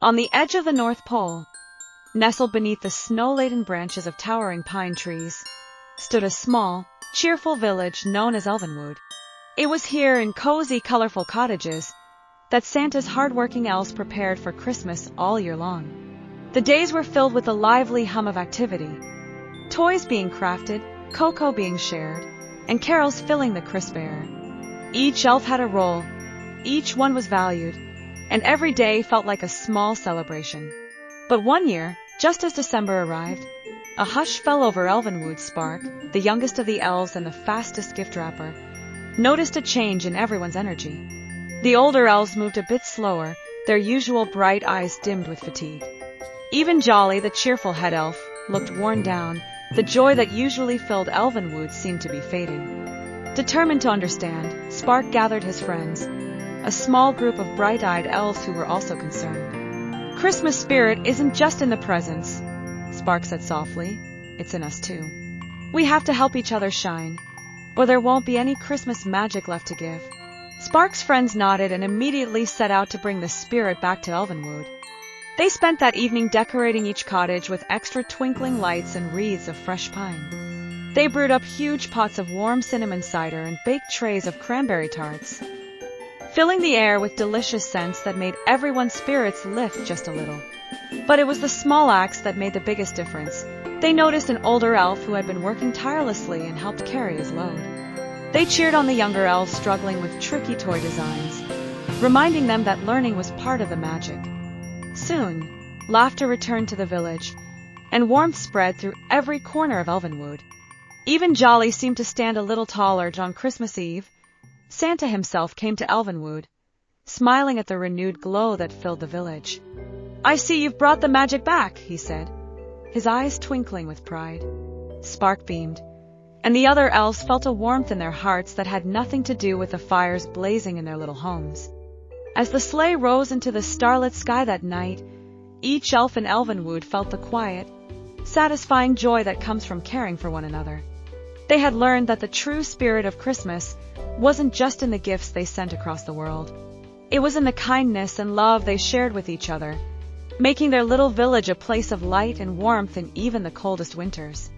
On the edge of the North Pole, nestled beneath the snow-laden branches of towering pine trees, stood a small, cheerful village known as Elvenwood. It was here, in cozy, colorful cottages, that Santa's hard-working elves prepared for Christmas all year long. The days were filled with a lively hum of activity, toys being crafted, cocoa being shared, and carols filling the crisp air. Each elf had a role, each one was valued, and every day felt like a small celebration. But one year, just as December arrived, a hush fell over Elvenwood. Spark, the youngest of the elves and the fastest gift wrapper, noticed a change in everyone's energy. The older elves moved a bit slower, their usual bright eyes dimmed with fatigue. Even Jolly, the cheerful head elf, looked worn down. The joy that usually filled Elvenwood seemed to be fading. Determined to understand, Spark gathered his friends, a small group of bright-eyed elves who were also concerned. "Christmas spirit isn't just in the presents," Spark said softly. "It's in us too. We have to help each other shine, or there won't be any Christmas magic left to give." Spark's friends nodded and immediately set out to bring the spirit back to Elvenwood. They spent that evening decorating each cottage with extra twinkling lights and wreaths of fresh pine. They brewed up huge pots of warm cinnamon cider and baked trays of cranberry tarts, filling the air with delicious scents that made everyone's spirits lift just a little. But it was the small acts that made the biggest difference. They noticed an older elf who had been working tirelessly and helped carry his load. They cheered on the younger elves struggling with tricky toy designs, reminding them that learning was part of the magic. Soon, laughter returned to the village, and warmth spread through every corner of Elvenwood. Even Jolly seemed to stand a little taller. On Christmas Eve, Santa himself came to Elvenwood, smiling at the renewed glow that filled the village. "I see you've brought the magic back," he said, his eyes twinkling with pride. Spark beamed, and the other elves felt a warmth in their hearts that had nothing to do with the fires blazing in their little homes. As the sleigh rose into the starlit sky that night, each elf in Elvenwood felt the quiet, satisfying joy that comes from caring for one another. They had learned that the true spirit of Christmas wasn't just in the gifts they sent across the world. It was in the kindness and love they shared with each other, making their little village a place of light and warmth in even the coldest winters.